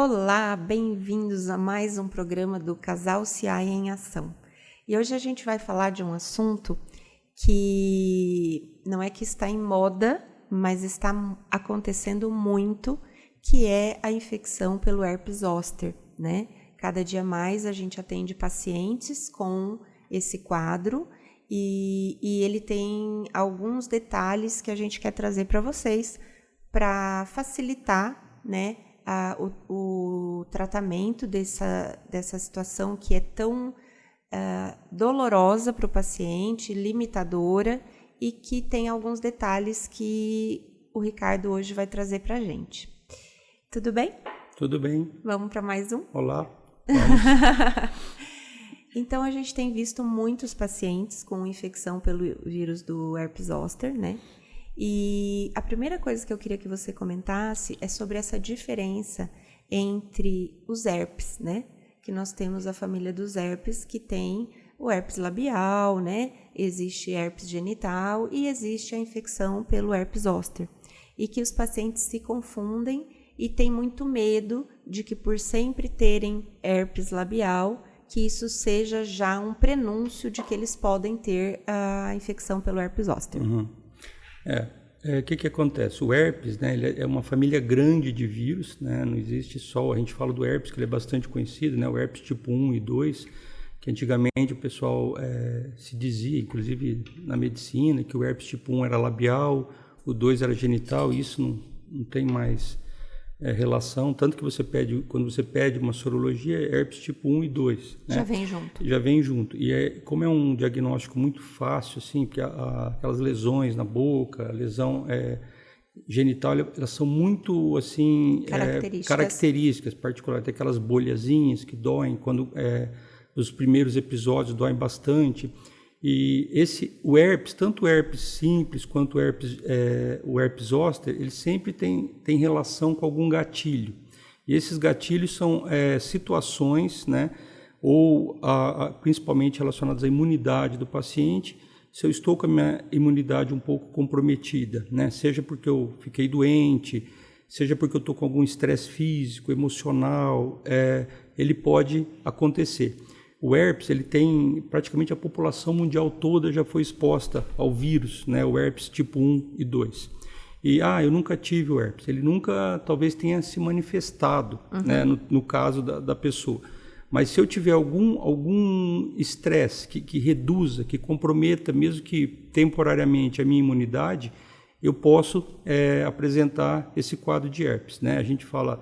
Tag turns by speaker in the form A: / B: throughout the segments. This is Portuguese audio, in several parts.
A: Olá, bem-vindos a mais um programa do Casal CI em Ação. E hoje a gente vai falar de um assunto que não é que está em moda, mas está acontecendo muito, que é a infecção pelo herpes zoster, né? Cada dia mais a gente atende pacientes com esse quadro e ele tem alguns detalhes que a gente quer trazer para vocês para facilitar, né, o tratamento dessa situação que é tão dolorosa para o paciente, limitadora e que tem alguns detalhes que o Ricardo hoje vai trazer para a gente. Tudo bem?
B: Tudo bem.
A: Vamos para mais um?
B: Olá. Vamos.
A: Então, a gente tem visto muitos pacientes com infecção pelo vírus do herpes zoster, né? E a primeira coisa que eu queria que você comentasse é sobre essa diferença entre os herpes, né? Que nós temos a família dos herpes, que tem o herpes labial, né? Existe herpes genital e existe a infecção pelo herpes zoster. E que os pacientes se confundem e têm muito medo de que, por sempre terem herpes labial, que isso seja já um prenúncio de que eles podem ter a infecção pelo herpes zoster.
B: Uhum. O que acontece? O herpes, né, ele é uma família grande de vírus, né, não existe só, a gente fala do herpes, que ele é bastante conhecido, né, o herpes tipo 1 e 2, que antigamente o pessoal se dizia, inclusive na medicina, que o herpes tipo 1 era labial, o 2 era genital, e isso não tem mais relação, tanto que quando você pede uma sorologia, é herpes tipo 1 e 2. Né?
A: Já vem junto.
B: Já vem junto. E como é um diagnóstico muito fácil, assim, porque aquelas lesões na boca, a lesão genital, elas são muito, assim, características particulares. Tem aquelas bolhazinhas que doem, quando os primeiros episódios doem bastante. E o herpes, tanto o herpes simples quanto o herpes zoster, ele sempre tem relação com algum gatilho. E esses gatilhos são situações, né, ou principalmente relacionadas à imunidade do paciente, se eu estou com a minha imunidade um pouco comprometida, né, seja porque eu fiquei doente, seja porque eu estou com algum estresse físico, emocional, ele pode acontecer. O herpes, ele tem, praticamente a população mundial toda já foi exposta ao vírus, né, o herpes tipo 1 e 2. E, eu nunca tive o herpes, ele nunca, talvez, tenha se manifestado, né, no caso da pessoa. Mas se eu tiver algum estresse que reduza, que comprometa, mesmo que temporariamente, a minha imunidade, eu posso apresentar esse quadro de herpes, né? A gente fala...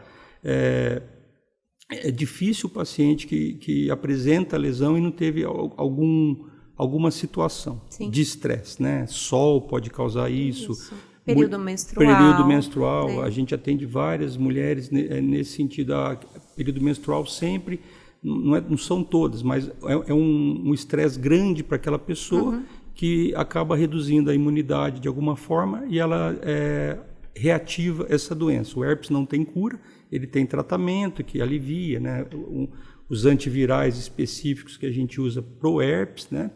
B: É difícil o paciente que apresenta a lesão e não teve alguma situação de estresse, né? Sol pode causar isso.
A: Período menstrual.
B: Né? A gente atende várias mulheres nesse sentido. Período menstrual sempre, não são todas, mas é um estresse grande para aquela pessoa que acaba reduzindo a imunidade de alguma forma e ela reativa essa doença. O herpes não tem cura, ele tem tratamento que alivia, né? Os antivirais específicos que a gente usa para o herpes, né?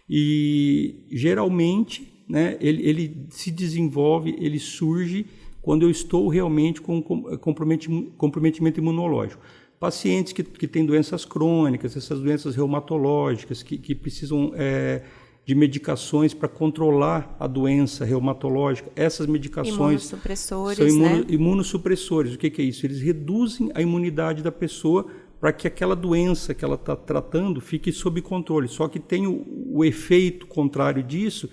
B: E geralmente, né, ele se desenvolve, ele surge quando eu estou realmente com comprometimento imunológico. Pacientes que têm doenças crônicas, essas doenças reumatológicas, que precisam de medicações para controlar a doença reumatológica. Essas medicações
A: imunossupressores,
B: são
A: né?
B: Imunossupressores. O que é isso? Eles reduzem a imunidade da pessoa para que aquela doença que ela está tratando fique sob controle. Só que tem o efeito contrário disso,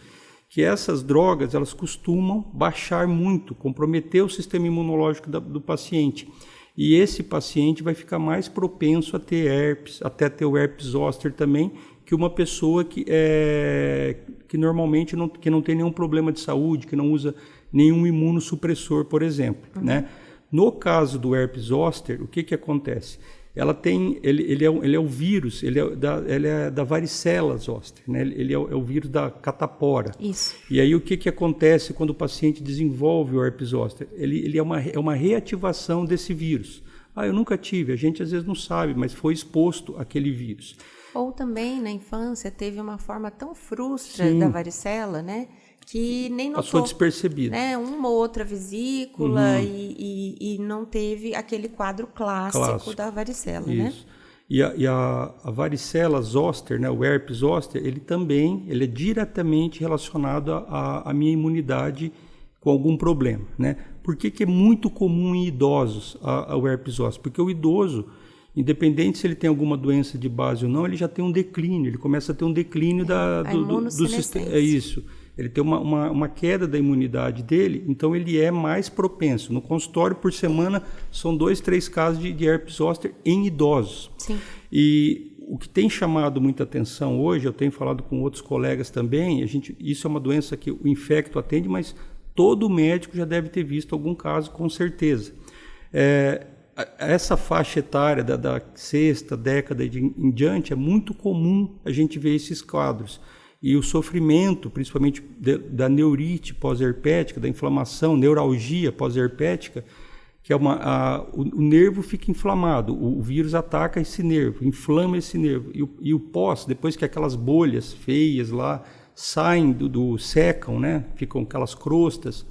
B: que essas drogas elas costumam baixar muito, comprometer o sistema imunológico do paciente. E esse paciente vai ficar mais propenso a ter herpes, até ter o herpes zoster também, que uma pessoa que normalmente não tem nenhum problema de saúde, que não usa nenhum imunossupressor, por exemplo. Né? No caso do herpes zoster, o que acontece? Ele é o vírus, ele é da varicela zoster, né? Ele é o vírus da catapora.
A: Isso.
B: E aí o que acontece quando o paciente desenvolve o herpes zoster? Ele é uma reativação desse vírus. Eu nunca tive, a gente às vezes não sabe, mas foi exposto àquele vírus.
A: Ou também, na infância, teve uma forma tão frustra da varicela, né? que nem notou.
B: Passou despercebido.
A: Né? Uma ou outra vesícula e não teve aquele quadro clássico da varicela,
B: isso.
A: Né?
B: E a varicela zoster, né, o herpes zoster, ele é diretamente relacionado à minha imunidade com algum problema, né? Por que é muito comum em idosos o herpes zoster? Porque o idoso, independente se ele tem alguma doença de base ou não, ele já tem um declínio, ele começa a ter um declínio do sistema. É isso. Ele tem uma queda da imunidade dele, então ele é mais propenso. No consultório, por semana, são 2, 3 casos de herpes zoster em idosos.
A: Sim.
B: E o que tem chamado muita atenção hoje, eu tenho falado com outros colegas também, isso é uma doença que o infecto atende, mas todo médico já deve ter visto algum caso, com certeza. Essa faixa etária da 6ª década em diante, é muito comum a gente ver esses quadros. E o sofrimento, principalmente da neurite pós-herpética, da inflamação, neuralgia pós-herpética, que é o nervo fica inflamado, o vírus ataca esse nervo, inflama esse nervo. E o pós, depois que aquelas bolhas feias lá saem secam, né? Ficam aquelas crostas,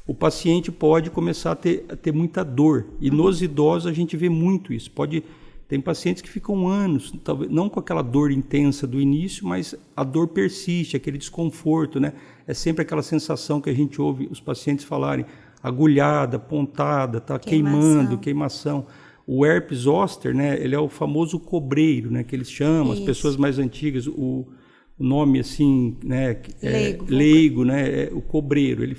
B: o paciente pode começar a ter muita dor. E nos idosos a gente vê muito isso. Tem pacientes que ficam anos, talvez não com aquela dor intensa do início, mas a dor persiste, aquele desconforto, né? É sempre aquela sensação que a gente ouve os pacientes falarem, agulhada, pontada, tá queimando, queimação. O herpes zoster, né? Ele é o famoso cobreiro, né? Que eles chamam, as pessoas mais antigas, o nome assim, né? Leigo, né? É o cobreiro. Ele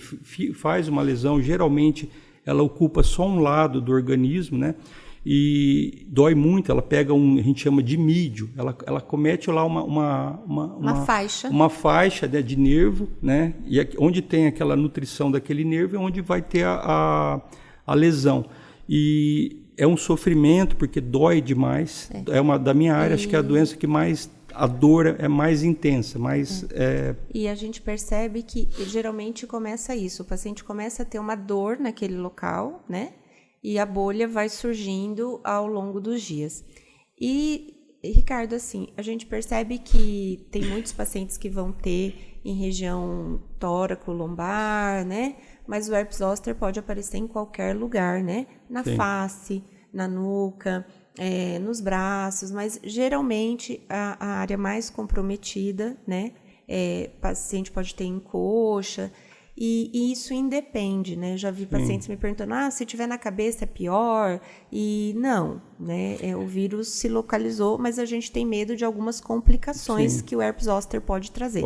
B: faz uma lesão, geralmente ela ocupa só um lado do organismo, né? E dói muito, ela pega a gente chama de mídio, ela comete lá uma faixa né, de nervo, né? E onde tem aquela nutrição daquele nervo é onde vai ter a lesão. E é um sofrimento porque dói demais, é uma da minha área, acho que é a doença que mais, a dor é mais intensa, mais...
A: E a gente percebe que geralmente começa isso, o paciente começa a ter uma dor naquele local, né? E a bolha vai surgindo ao longo dos dias. E, Ricardo, assim, a gente percebe que tem muitos pacientes que vão ter em região tóraco-lombar, né? Mas o herpes zoster pode aparecer em qualquer lugar, né? Na face, na nuca, nos braços, mas geralmente a área mais comprometida, né? O paciente pode ter em coxa. E isso independe, né? Eu já vi pacientes me perguntando, se tiver na cabeça é pior. E não, né? O vírus se localizou, mas a gente tem medo de algumas complicações que o herpes zoster pode trazer.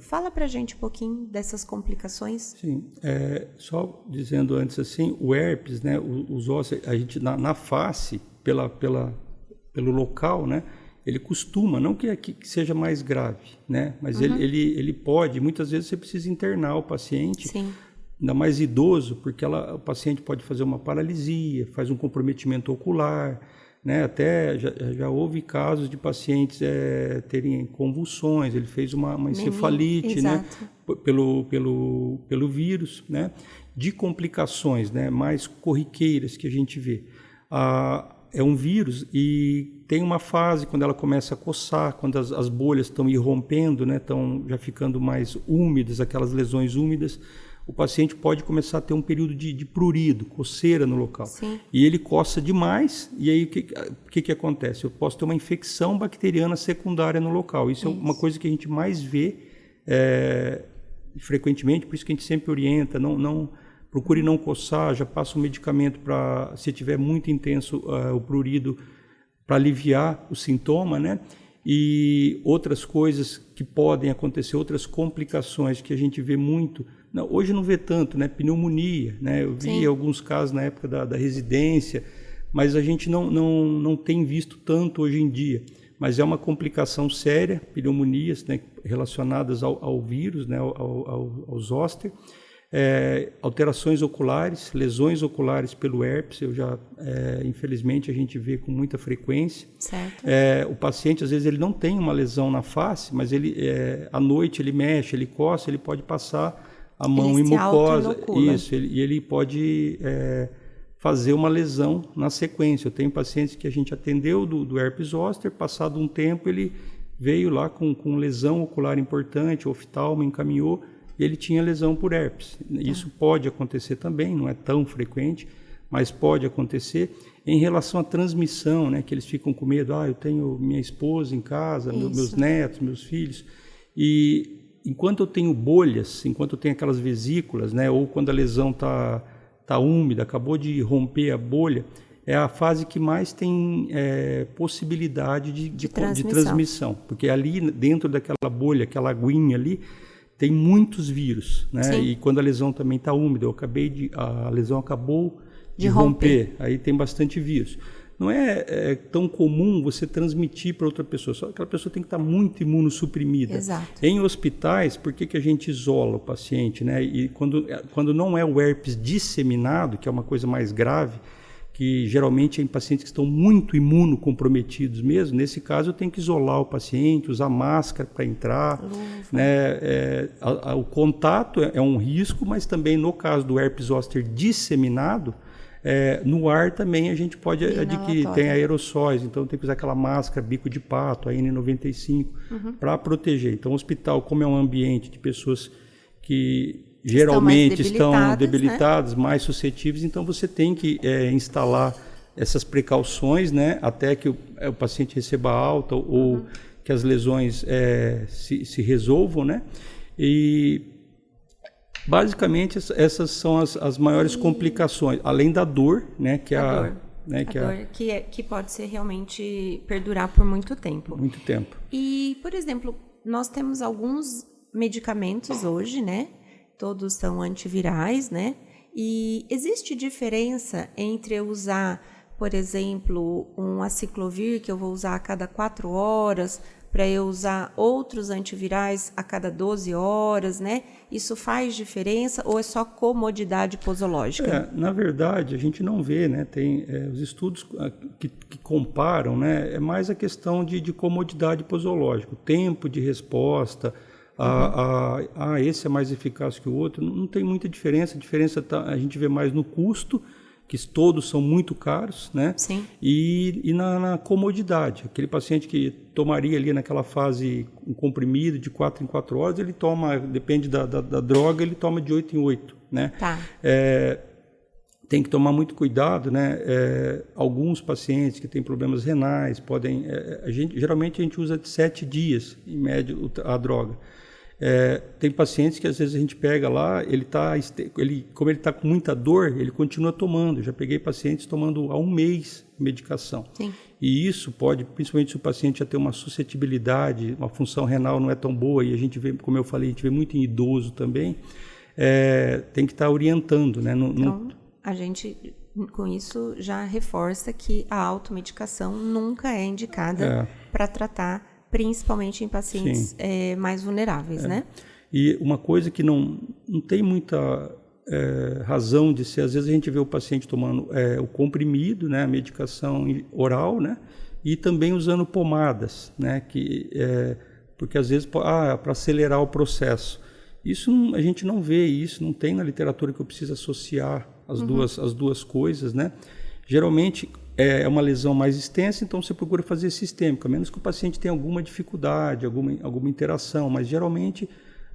A: Fala pra gente um pouquinho dessas complicações.
B: Sim, só dizendo antes assim, o herpes, né? Os zoster, a gente na face, pelo local, né? Ele costuma, não que seja mais grave, né? Mas ele pode, muitas vezes você precisa internar o paciente, ainda mais idoso, porque o paciente pode fazer uma paralisia, faz um comprometimento ocular, né? Até já houve casos de pacientes terem convulsões, ele fez uma encefalite, né? Pelo vírus, né? De complicações, né? Mais corriqueiras que a gente vê. É um vírus e tem uma fase quando ela começa a coçar, quando as bolhas estão irrompendo, né, estão já ficando mais úmidas, aquelas lesões úmidas, o paciente pode começar a ter um período de prurido, coceira no local. E ele coça demais, e aí o que acontece? Eu posso ter uma infecção bacteriana secundária no local. Isso é uma coisa que a gente mais vê frequentemente, por isso que a gente sempre orienta, procure não coçar, já passa um medicamento para, se tiver muito intenso o prurido, para aliviar o sintoma, né? E outras coisas que podem acontecer, outras complicações que a gente vê muito, hoje não vê tanto, né? Pneumonia, né? Eu vi alguns casos na época da residência, mas a gente não tem visto tanto hoje em dia. Mas é uma complicação séria, pneumonias, né? Relacionadas ao vírus, né? ao zoster. Alterações oculares, lesões oculares pelo herpes, infelizmente a gente vê com muita frequência. O paciente às vezes ele não tem uma lesão na face, mas ele à noite ele mexe, ele coça, ele pode passar a mão em mucosa, e ele pode fazer uma lesão na sequência. Eu tenho pacientes que a gente atendeu do herpes zoster, passado um tempo ele veio lá com lesão ocular importante, o oftalmo encaminhou. e ele tinha lesão por herpes. Isso pode acontecer também, não é tão frequente, mas pode acontecer. Em relação à transmissão, né, que eles ficam com medo, eu tenho minha esposa em casa, meus netos, meus filhos, e enquanto eu tenho bolhas, enquanto eu tenho aquelas vesículas, né, ou quando a lesão tá úmida, acabou de romper a bolha, é a fase que mais tem possibilidade de transmissão, porque ali dentro daquela bolha, aquela aguinha ali, tem muitos vírus, né? Sim. E quando a lesão também está úmida, a lesão acabou de romper, aí tem bastante vírus. Não é tão comum você transmitir para outra pessoa, só que aquela pessoa tem que estar muito imunossuprimida.
A: Exato.
B: Em hospitais, por que a gente isola o paciente, né? E quando não é o herpes disseminado, que é uma coisa mais grave, que geralmente é em pacientes que estão muito imunocomprometidos mesmo, nesse caso eu tenho que isolar o paciente, usar máscara para entrar, né? O contato é um risco, mas também no caso do herpes zoster disseminado, no ar também a gente pode adquirir, tem aerossóis, então tem que usar aquela máscara bico de pato, a N95, para proteger. Então o hospital, como é um ambiente de pessoas que geralmente estão debilitadas, né? Mais suscetíveis, então você tem que instalar essas precauções, né? Até que o paciente receba alta ou que as lesões se resolvam, né? E basicamente essas são as maiores complicações, além da dor, né?
A: Que pode ser realmente perdurar por muito tempo.
B: Muito tempo.
A: E, por exemplo, nós temos alguns medicamentos hoje, né? Todos são antivirais, né? E existe diferença entre eu usar, por exemplo, um aciclovir que eu vou usar a cada 4 horas, para eu usar outros antivirais a cada 12 horas, né? Isso faz diferença ou é só comodidade posológica?
B: Na verdade, a gente não vê, né? Tem os estudos que comparam, né? É mais a questão de comodidade posológica, o tempo de resposta. Esse é mais eficaz que o outro, não tem muita diferença. A diferença a gente vê mais no custo, que todos são muito caros, né?
A: Sim.
B: E na comodidade. Aquele paciente que tomaria ali naquela fase um comprimido de 4 em 4 horas, ele toma, depende da droga, ele toma de 8 em 8, né?
A: Tá.
B: Tem que tomar muito cuidado, né? Alguns pacientes que têm problemas renais podem... geralmente a gente usa de 7 dias, em média, a droga. Tem pacientes que às vezes a gente pega lá, como ele está com muita dor, ele continua tomando. Eu já peguei pacientes tomando há 1 mês medicação.
A: Sim.
B: E isso pode, principalmente se o paciente já tem uma suscetibilidade, uma função renal não é tão boa, e a gente vê, como eu falei, a gente vê muito em idoso também, tem que estar orientando, né?
A: A gente, com isso, já reforça que a automedicação nunca é indicada para tratar, principalmente em pacientes mais vulneráveis, né?
B: E uma coisa que não tem muita razão de ser, às vezes a gente vê o paciente tomando o comprimido, né, a medicação oral, né, e também usando pomadas, né, porque às vezes para acelerar o processo. Isso a gente não vê isso, não tem na literatura que eu preciso associar as duas coisas, né? Geralmente é uma lesão mais extensa, então você procura fazer sistêmico, a menos que o paciente tenha alguma dificuldade, alguma interação, mas geralmente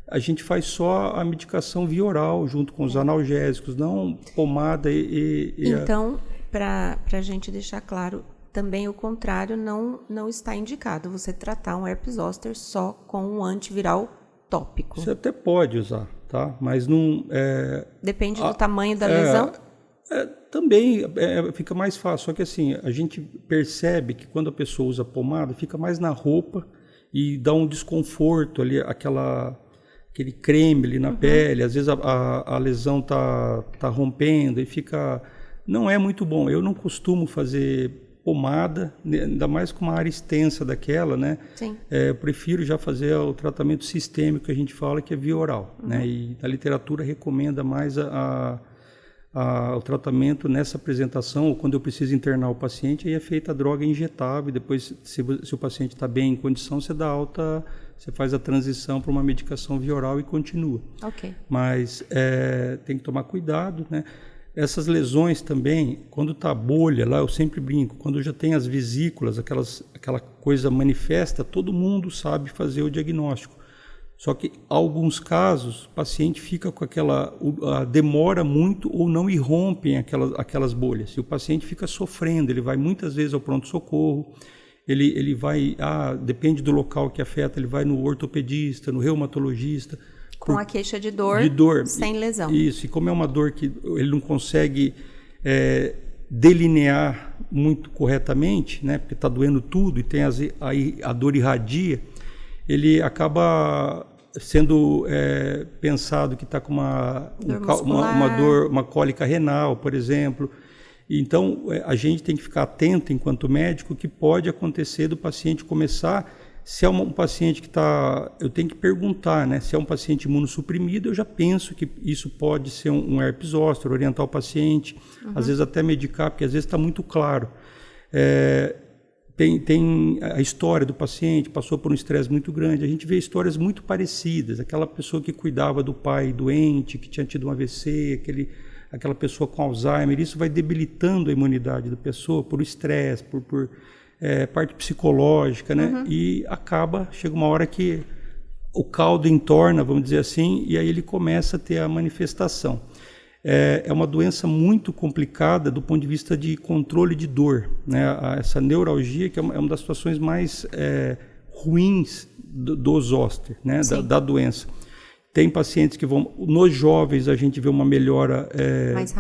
B: a gente faz só a medicação via oral, junto com os analgésicos, não pomada
A: Então, para a gente deixar claro, também o contrário não está indicado, você tratar um herpes zoster só com um antiviral tópico.
B: Você até pode usar, tá? Mas não...
A: Depende do tamanho da lesão?
B: Também fica mais fácil, só que assim, a gente percebe que quando a pessoa usa pomada, fica mais na roupa e dá um desconforto ali, aquele creme ali na pele, às vezes a lesão tá rompendo e fica... Não é muito bom. Eu não costumo fazer pomada, ainda mais com uma área extensa daquela, né?
A: Sim.
B: Eu prefiro já fazer o tratamento sistêmico que a gente fala, que é via oral, né? E a literatura recomenda mais o tratamento nessa apresentação, ou quando eu preciso internar o paciente, aí é feita a droga injetável, e depois, se o paciente está bem em condição, você dá alta, você faz a transição para uma medicação via oral e continua.
A: Ok.
B: Mas tem que tomar cuidado, né? Essas lesões também, quando está bolha lá, eu sempre brinco, quando já tem as vesículas, aquela coisa manifesta, todo mundo sabe fazer o diagnóstico. Só que, em alguns casos, o paciente fica com demora muito ou não irrompem aquelas bolhas. E o paciente fica sofrendo, ele vai muitas vezes ao pronto-socorro, ele vai, depende do local que afeta, ele vai no ortopedista, no reumatologista.
A: Com a queixa de dor, sem lesão.
B: Isso, e como é uma dor que ele não consegue delinear muito corretamente, né, porque está doendo tudo e tem a dor irradia, ele acaba sendo pensado que está com uma cólica renal, por exemplo. Então, a gente tem que ficar atento, enquanto médico, que pode acontecer do paciente começar. Se é um paciente que está... Eu tenho que perguntar, né? Se é um paciente imunossuprimido, eu já penso que isso pode ser um herpes zoster, orientar o paciente, às vezes até medicar, porque às vezes está muito claro. Tem a história do paciente, passou por um estresse muito grande. A gente vê histórias muito parecidas. Aquela pessoa que cuidava do pai doente, que tinha tido um AVC, aquela pessoa com Alzheimer, isso vai debilitando a imunidade da pessoa por estresse, por parte psicológica, né? E chega uma hora que o caldo entorna, vamos dizer assim, e aí ele começa a ter a manifestação. É uma doença muito complicada do ponto de vista de controle de dor, né? Essa neuralgia, que é uma das situações mais ruins do zoster, né? Da doença. Tem pacientes que vão... Nos jovens, a gente vê uma melhora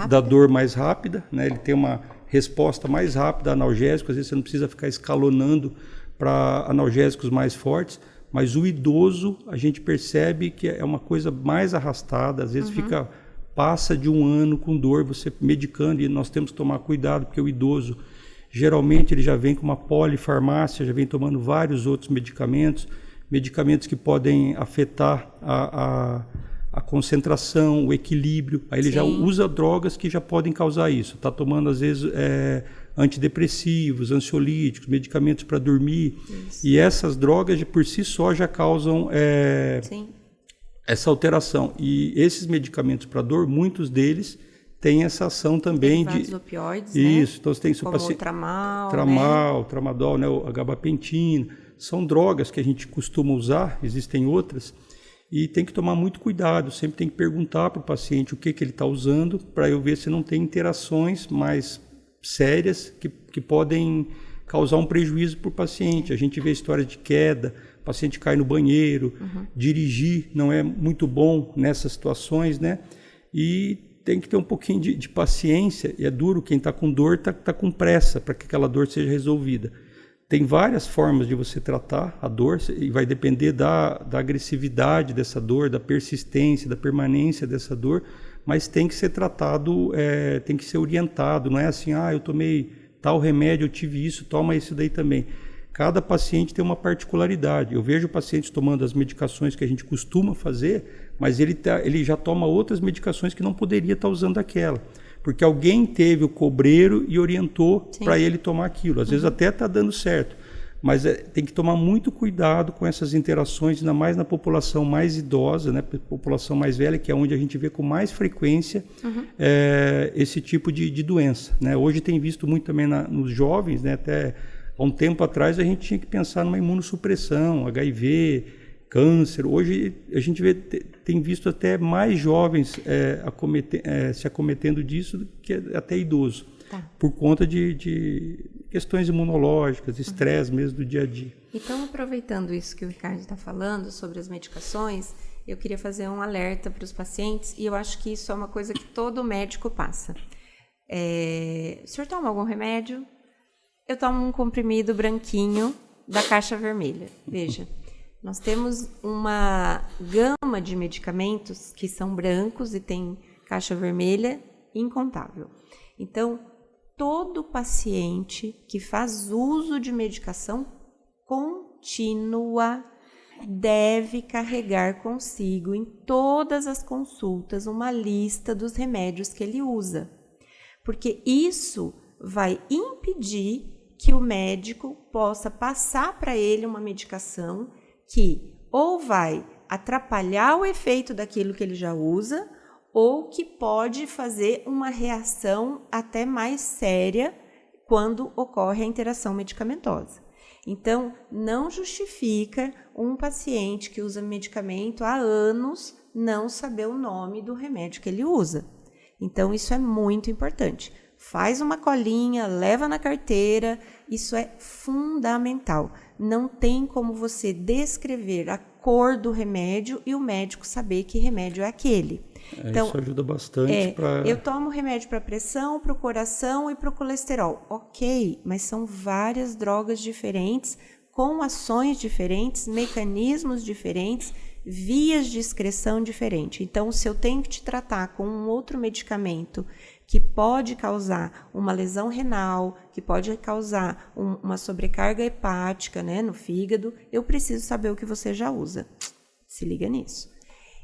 B: da dor mais rápida, né? Ele tem uma resposta mais rápida a analgésico. Às vezes você não precisa ficar escalonando para analgésicos mais fortes, mas o idoso, a gente percebe que é uma coisa mais arrastada. Às vezes passa de um ano com dor, você medicando, e nós temos que tomar cuidado, porque o idoso, geralmente, ele já vem com uma polifarmácia, já vem tomando vários outros medicamentos que podem afetar a concentração, o equilíbrio. Aí ele já usa drogas que já podem causar isso. Está tomando, às vezes, antidepressivos, ansiolíticos, medicamentos para dormir. Isso. E essas drogas, por si só, já causam essa alteração. E esses medicamentos para dor, muitos deles têm essa ação também
A: de opioides,
B: isso.
A: Né?
B: Então você tem
A: como o
B: tramadol, né? A gabapentina. São drogas que a gente costuma usar, existem outras, e tem que tomar muito cuidado. Sempre tem que perguntar para o paciente o que ele está usando, para eu ver se não tem interações mais sérias que podem causar um prejuízo para o paciente. A gente vê histórias de queda, o paciente cai no banheiro, dirigir não é muito bom nessas situações, né? E tem que ter um pouquinho de paciência, e é duro, quem está com dor está com pressa para que aquela dor seja resolvida. Tem várias formas de você tratar a dor, e vai depender da agressividade dessa dor, da persistência, da permanência dessa dor, mas tem que ser tratado, tem que ser orientado. Não é assim, eu tomei tal remédio, eu tive isso, toma isso daí também. Cada paciente tem uma particularidade. Eu vejo pacientes tomando as medicações que a gente costuma fazer, mas ele já toma outras medicações que não poderia estar usando aquela. Porque alguém teve o cobreiro e orientou para ele tomar aquilo. Às vezes até está dando certo, mas tem que tomar muito cuidado com essas interações, ainda mais na população mais idosa, né? População mais velha, que é onde a gente vê com mais frequência esse tipo de doença, né? Hoje tem visto muito também nos jovens, né? Até há um tempo atrás a gente tinha que pensar numa imunossupressão, HIV, câncer. Hoje a gente tem visto até mais jovens se acometendo disso do que até idoso, por conta de questões imunológicas, estresse mesmo do dia a dia.
A: Então, aproveitando isso que o Ricardo está falando sobre as medicações, eu queria fazer um alerta para os pacientes, e eu acho que isso é uma coisa que todo médico passa. O senhor toma algum remédio? Eu tomo um comprimido branquinho da caixa vermelha. Veja, nós temos uma gama de medicamentos que são brancos e tem caixa vermelha incontável. Então, todo paciente que faz uso de medicação contínua deve carregar consigo em todas as consultas uma lista dos remédios que ele usa, porque isso vai impedir que o médico possa passar para ele uma medicação que ou vai atrapalhar o efeito daquilo que ele já usa, ou que pode fazer uma reação até mais séria quando ocorre a interação medicamentosa. Então, não justifica um paciente que usa medicamento há anos não saber o nome do remédio que ele usa. Então, isso é muito importante. Faz uma colinha, leva na carteira, isso é fundamental. Não tem como você descrever a cor do remédio e o médico saber que remédio é aquele.
B: Então, isso ajuda bastante.
A: Eu tomo remédio para pressão, para o coração e para o colesterol. Ok, mas são várias drogas diferentes, com ações diferentes, mecanismos diferentes, vias de excreção diferentes. Então, se eu tenho que te tratar com um outro medicamento que pode causar uma lesão renal, que pode causar uma sobrecarga hepática, né, no fígado, eu preciso saber o que você já usa. Se liga nisso.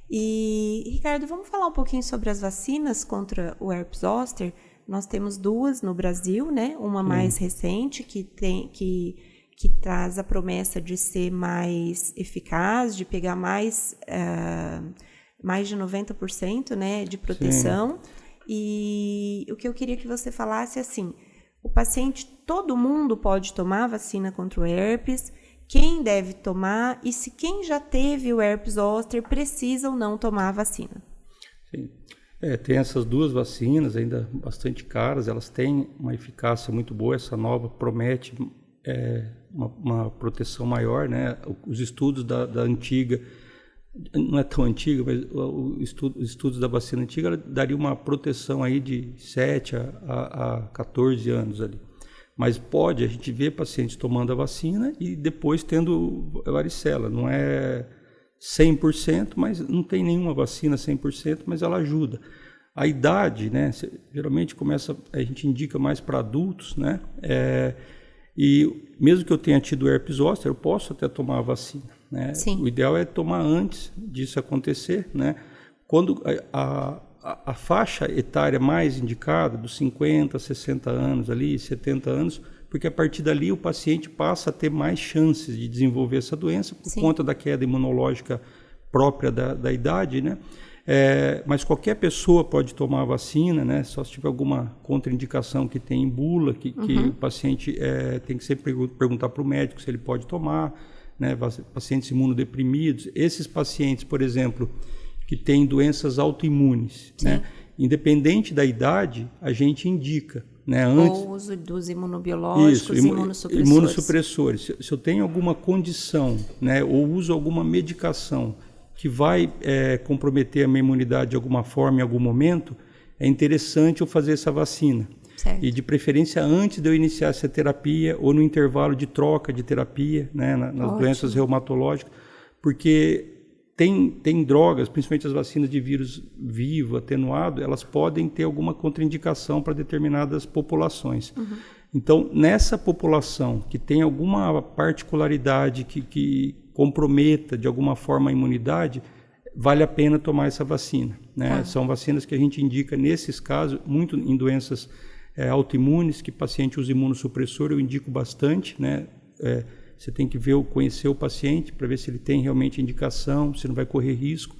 A: E, Ricardo, vamos falar um pouquinho sobre as vacinas contra o herpes zoster. Nós temos 2 no Brasil, né? Uma mais recente, que traz a promessa de ser mais eficaz, de pegar mais de 90%, né, de proteção. Sim. E o que eu queria que você falasse é assim, o paciente, todo mundo pode tomar a vacina contra o herpes, quem deve tomar e se quem já teve o herpes zoster precisa ou não tomar a vacina.
B: Sim. Tem essas 2 vacinas ainda bastante caras, elas têm uma eficácia muito boa, essa nova promete uma proteção maior, né? Os estudos da antiga, não é tão antiga, mas os estudos da vacina antiga daria uma proteção aí de 7 a 14 anos ali. Mas a gente vê pacientes tomando a vacina e depois tendo varicela. Não é 100%, mas não tem nenhuma vacina 100%, mas ela ajuda. A idade, né? Geralmente a gente indica mais para adultos, né? E mesmo que eu tenha tido herpes zoster, eu posso até tomar a vacina, né? O ideal é tomar antes disso acontecer, né? Quando a faixa etária mais indicada, dos 50, 60 anos, ali, 70 anos, porque a partir dali o paciente passa a ter mais chances de desenvolver essa doença por conta da queda imunológica própria da idade, né? Mas qualquer pessoa pode tomar a vacina, né? Só se tiver alguma contraindicação que tem em bula, que o paciente tem que sempre perguntar para o médico se ele pode tomar, né? Pacientes imunodeprimidos. Esses pacientes, por exemplo, que têm doenças autoimunes, né? Independente da idade, a gente indica, né?
A: Ou o uso dos imunobiológicos,
B: imunossupressores. Se eu tenho alguma condição, né? Ou uso alguma medicação que vai comprometer a minha imunidade de alguma forma em algum momento, é interessante eu fazer essa vacina.
A: Certo.
B: E de preferência antes de eu iniciar essa terapia ou no intervalo de troca de terapia, né? Nas doenças reumatológicas, porque tem drogas, principalmente as vacinas de vírus vivo, atenuado, elas podem ter alguma contraindicação para determinadas populações. Então, nessa população que tem alguma particularidade que comprometa de alguma forma a imunidade, vale a pena tomar essa vacina, né? São vacinas que a gente indica nesses casos, muito em doenças autoimunes, que o paciente usa imunossupressor, eu indico bastante, né? Você tem que conhecer o paciente para ver se ele tem realmente indicação, se não vai correr risco.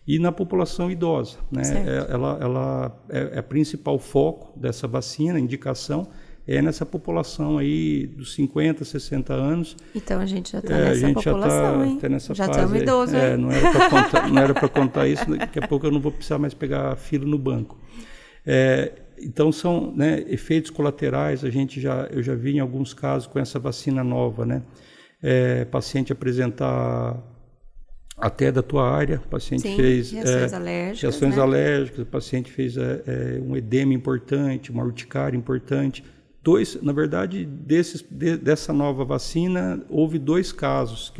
B: E na população idosa, né? Ela é o principal foco dessa vacina, indicação, nessa população aí dos 50, 60 anos.
A: Então a gente já está nessa população, hein?
B: Já
A: estamos idosos, hein?
B: Não era para contar isso, daqui a pouco eu não vou precisar mais pegar fila no banco. Então são, né, efeitos colaterais, eu já vi em alguns casos com essa vacina nova, né? Paciente apresentar até da tua área, o paciente fez reações alérgicas, o paciente fez um edema importante, uma urticária importante. Na verdade, dessa nova vacina, houve 2 casos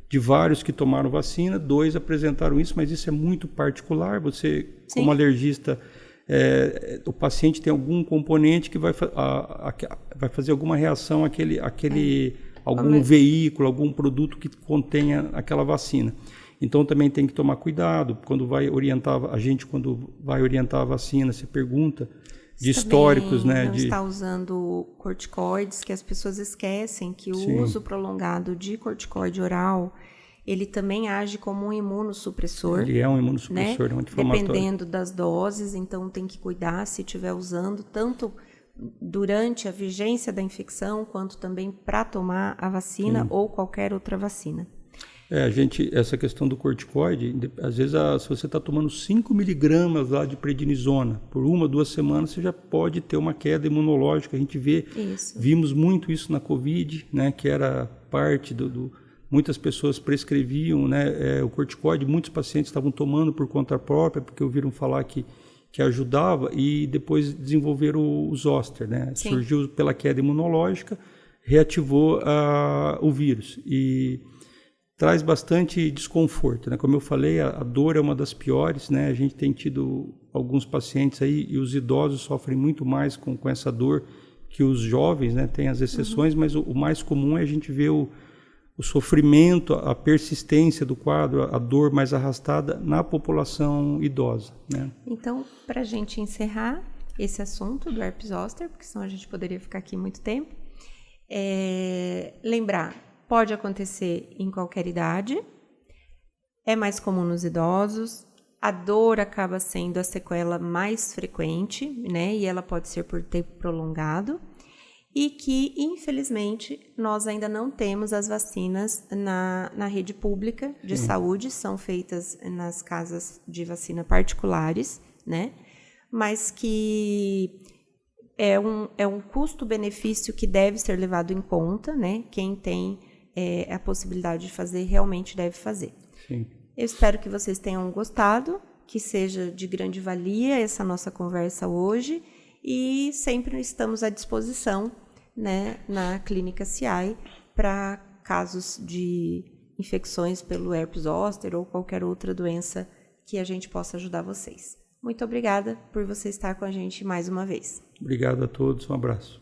B: de vários que tomaram vacina, 2 apresentaram isso, mas isso é muito particular. Você, como alergista, o paciente tem algum componente que vai fazer alguma reação algum veículo, algum produto que contenha aquela vacina. Então também tem que tomar cuidado quando vai orientar a vacina, você pergunta de históricos, né?
A: Não está usando corticoides, que as pessoas esquecem que o uso prolongado de corticoide oral, ele também age como um imunossupressor.
B: Ele é um imunossupressor, né? É um anti-inflamatório.
A: Dependendo das doses, então tem que cuidar se estiver usando tanto durante a vigência da infecção, quanto também para tomar a vacina ou qualquer outra vacina.
B: Essa questão do corticoide, às vezes, se você está tomando 5 miligramas lá de prednisona por 1, 2 semanas, você já pode ter uma queda imunológica. A gente vimos muito isso na Covid, né, que era parte muitas pessoas prescreviam, né, o corticoide, muitos pacientes estavam tomando por conta própria, porque ouviram falar que ajudava, e depois desenvolveram o zoster, né? Surgiu pela queda imunológica, reativou o vírus e traz bastante desconforto, né? Como eu falei, a dor é uma das piores, né? A gente tem tido alguns pacientes aí, e os idosos sofrem muito mais com essa dor que os jovens, né? Tem as exceções, mas o mais comum é a gente ver o sofrimento, a persistência do quadro, a dor mais arrastada na população idosa, né?
A: Então, para a gente encerrar esse assunto do herpes zoster, porque senão a gente poderia ficar aqui muito tempo, lembrar, pode acontecer em qualquer idade, é mais comum nos idosos, a dor acaba sendo a sequela mais frequente, né? E ela pode ser por tempo prolongado, e que, infelizmente, nós ainda não temos as vacinas na rede pública de saúde, são feitas nas casas de vacina particulares, né? Mas que é um custo-benefício que deve ser levado em conta, né? Quem tem a possibilidade de fazer, realmente deve fazer.
B: Sim.
A: Eu espero que vocês tenham gostado, que seja de grande valia essa nossa conversa hoje, e sempre estamos à disposição, né, na Clínica CI para casos de infecções pelo herpes zoster ou qualquer outra doença que a gente possa ajudar vocês. Muito obrigada por você estar com a gente mais uma vez.
B: Obrigado a todos, um abraço.